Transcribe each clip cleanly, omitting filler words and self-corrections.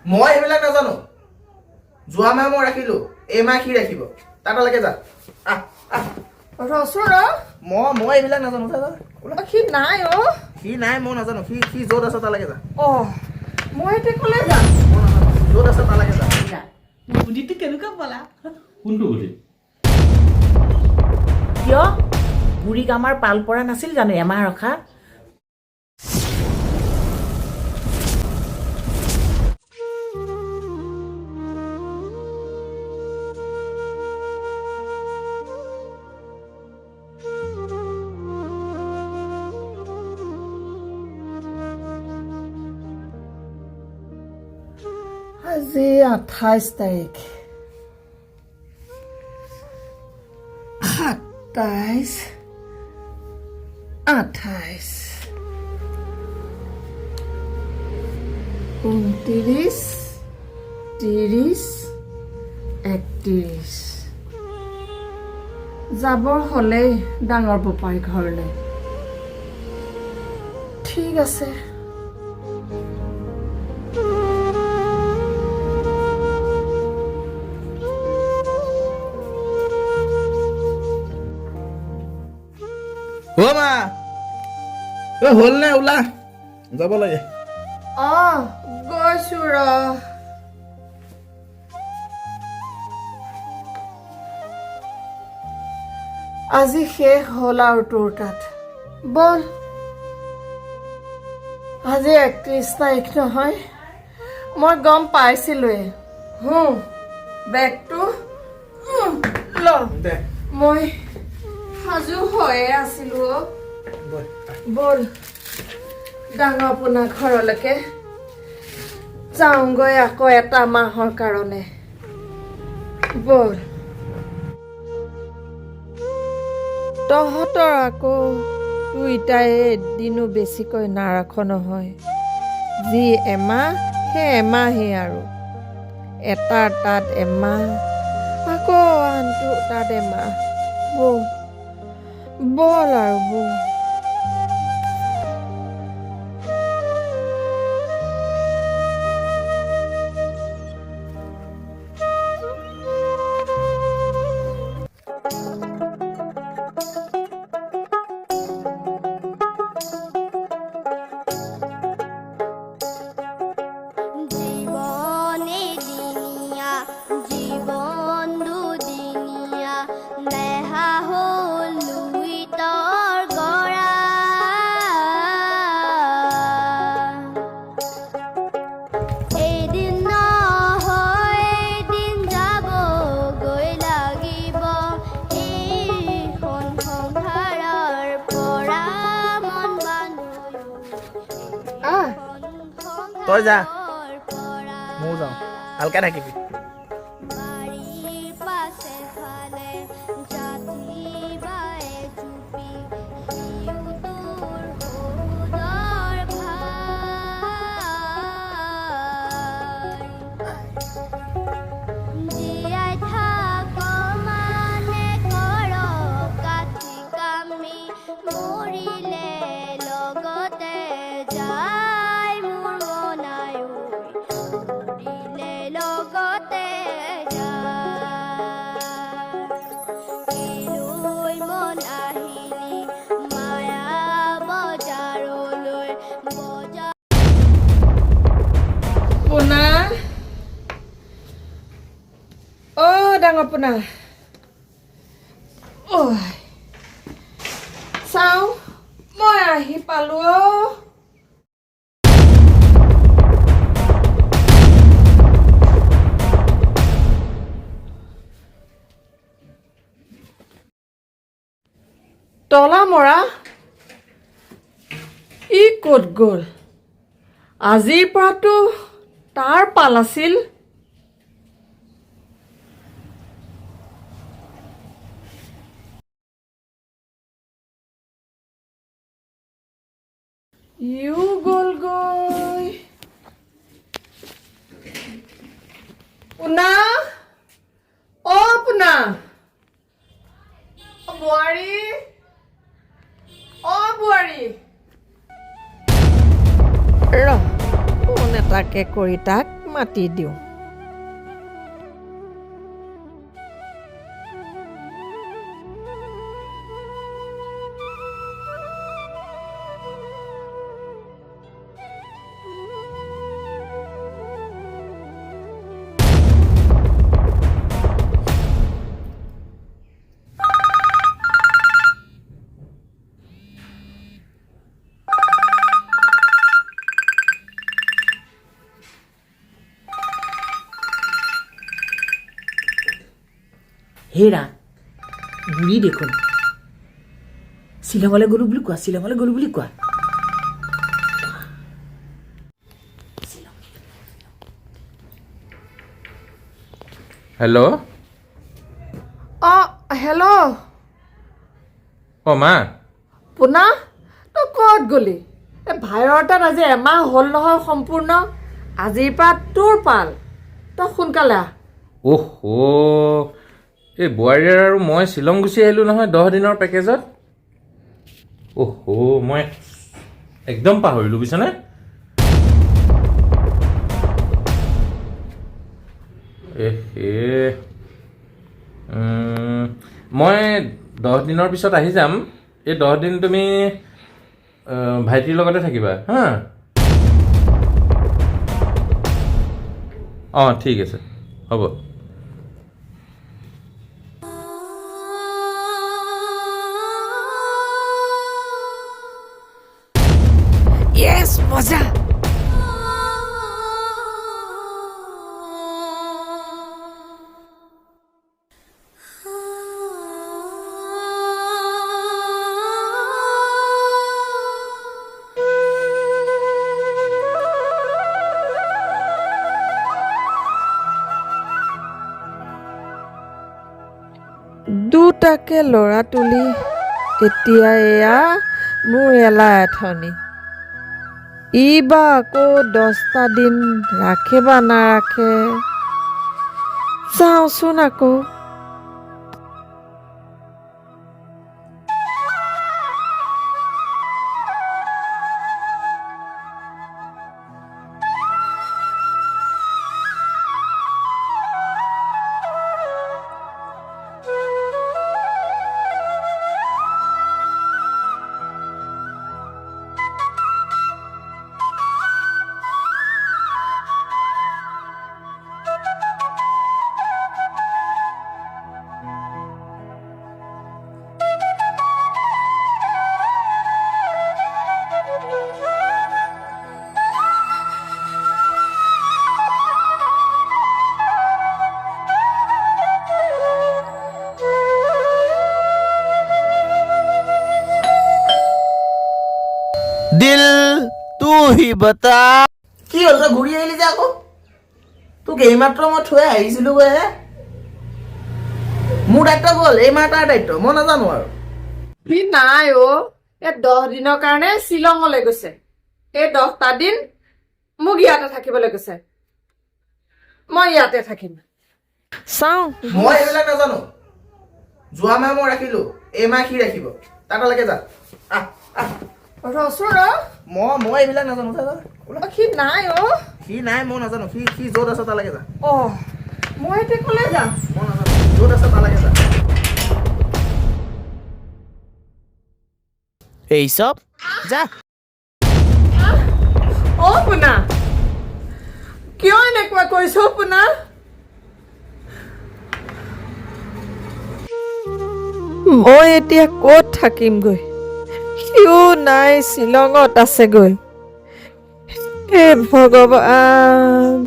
মই এইবিলাক নাজানো যোৱা মাহ মই ৰাখিলোঁ এই মাহ সি ৰাখিব তালৈকে যা ৰচোন মই এইবিলাক নাজানো সি নাই সি নাই মই নাজানো সি য'ত আছে তালৈকে যা মই এতিয়া ক'লে যাম য'ত আছে তালৈকে যা বুদ্ধিটো কেনেকুৱা পালা কোনটো বুদ্ধি কিয় বুঢ়ীক আমাৰ পাল পৰা নাছিল জানো এমাহ ৰখা আজি 28 তাৰিখ 27 28 29 30 31 যাবৰ হ'লেই ডাঙৰ বোপাই ঘৰলৈ ঠিক আছে মা হ'ল নে ওলা যাব লাগে গৈছো আজি শেষ হ'ল আৰু তোৰ তাত বল আজি 31 তাৰিখ নহয় মই গম পাইছিলোৱে বেগটো ল মই সাজু হৈয়ে আছিলো বল ডাঙৰ পোনা ঘৰলৈকে যাওঁগৈ আকৌ এটা মাহৰ কাৰণে বল তহঁতৰ আকৌ দুইটাই এদিনো বেছিকৈ নাৰাখ নহয় যি এমাহ সেই এমাহেই আৰু এটাৰ তাত এমাহ আকৌ আনটো তাত এমাহ বল বল আৰু বল তই যা ময়ো যাওঁ ভালকৈ থাকিবি ডাঙৰ পোনা চাওঁ মই আহি পালো তলা মৰা ই ক'ত গ'ল আজিৰ পৰাতো তাৰ পাল আছিল ইউ গ'লগৈ পোনা পোনা বোৱাৰী বোৱাৰী ফোন এটাকে কৰি তাক মাতি দিওঁ। হেৰা বুঢ়ী দেখোন। শ্বিলঙলৈ গ'লো বুলি কোৱা, শ্বিলঙলৈ গ'লো বুলি কোৱা। হেল্ল'। অঁ হেল্ল'। অঁ মা। পোনা তই ক'ত গ'লি? এই ভাইৰ তাত আজি এমাহ হ'ল নহয় সম্পূৰ্ণ। আজিৰ পৰা তোৰ পাল, তই সোনকালে আহ। অহ এই বোৱাৰী আৰু মই শ্বিলং গুচি আহিলোঁ নহয় 10 দিনৰ পেকেজত। অহ মই একদম পাহৰিলোঁ বুজিছানে। মই 10 দিনৰ পিছত আহি যাম। এই 10 দিন তুমি ভাইটিৰ লগতে থাকিবা হা। অঁ ঠিক আছে হ'ব। য়েছ মজা। দুটাকে ল'ৰা তুলি এতিয়া এয়া মোৰ এলা এথনি। ই বা আকৌ 10টা দিন ৰাখে বা নাৰাখে। যাওঁচোন আকৌ। दिल तू ही बता। কি হ'ল তই ঘূৰি আহিলি যে আকৌ? তোক এইমাত্ৰ মই থৈ আহিছিলোঁ হে। মোৰ দায়িত্ব গ'ল, এইমাহ তাৰ দায়িত্ব, মই নাজানো আৰু। সি নাই অ' এই 10 দিনৰ কাৰণে শ্বিলঙলৈ গৈছে। এই 10টা দিন মোক ইয়াতে থাকিবলৈ কৈছে। মই ইয়াতে থাকিম। চাওঁ মই এইবিলাক নাজানো। যোৱা মাহ মই ৰাখিলোঁ, এইমাহ সি ৰাখিব। তালৈকে যা। আহ আহ ৰচোন ৰ। মই এইবিলাক নাজানো। সি নাই অ'। সি নাই মই নাজানো। সি য'ত আছে তালৈকে যা। অঁ মই এতিয়া ক'লে যাম? মই নাজানো, য'ত আছে তালৈকে যা। এই সব যা। অ' পোনা কিয় এনেকুৱা কৰিছ পোনা? মই এতিয়া ক'ত থাকিমগৈ? সিও নাই, শ্বিলঙত আছেগৈ। হে ভগৱান।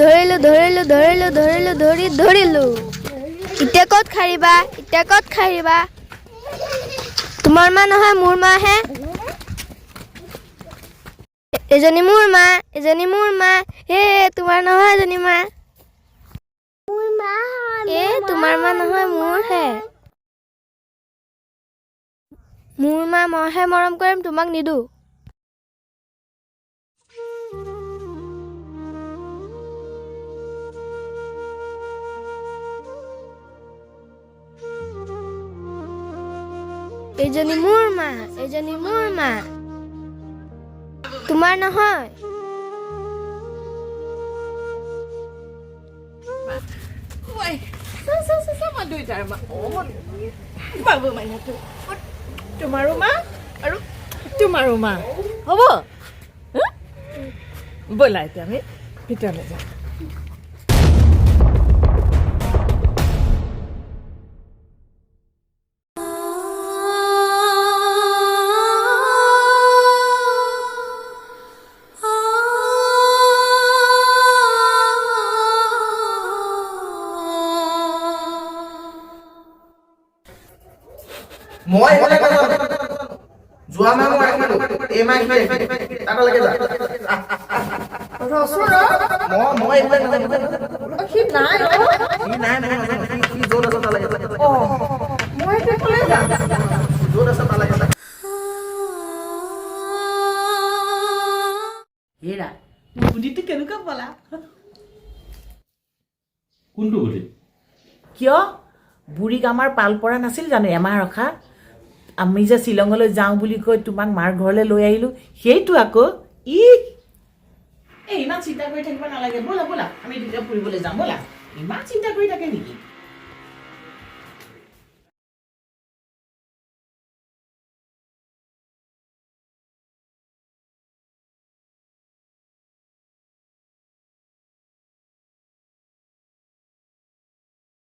ধৰিলো ধৰিলো ধৰিলো ধৰিলো ধৰিলো ধৰি ধৰিলো এতিয়া ক'ত খাৰিবা এতিয়া ক'ত খাৰিবা তোমাৰ মা নহয় মোৰ মাহে এজনী মোৰ মা হে তোমাৰ নহয় এজনী মা এ তোমাৰ মা নহয় মোৰহে মোৰ মা মইহে মৰম কৰিম তোমাক নিদো এজনী মোৰ মা তোমাৰ নহয় বাবু মাইনাটো তোমাৰো মা আৰু তোমাৰো মা হ'ব ব'লা এতিয়া আমি ভিতৰলৈ যাওঁ মই এইফালে নাযাওঁ। যোৱা মাহ মই ৰাখিলো এই মাহ সি ৰাখিব তালৈকে যা মই এইফালে নাযাওঁ সি নাই অ'। সি নাই সি য'ত আছে তালৈকে যা মই এতিয়া ক'লে যাম য'ত আছে তালৈকে যা হেৰা বুদ্ধিটো কেনেকুৱা পালা কোনটো বুলি কিয় বুঢ়ীক আমাৰ পাল পৰা নাছিল জানো এমাহ ৰখা আমি যে শ্বিলঙলৈ যাওঁ বুলি কৈ তোমাক মাৰ ঘৰলৈ লৈ আহিলোঁ সেইটো আকৌ ইমান চিন্তা কৰি থাকিব নালাগে ব'লা ব'লা আমি দুটা ফুৰিবলৈ যাম ব'লা ইমান চিন্তা কৰি থাকে নেকি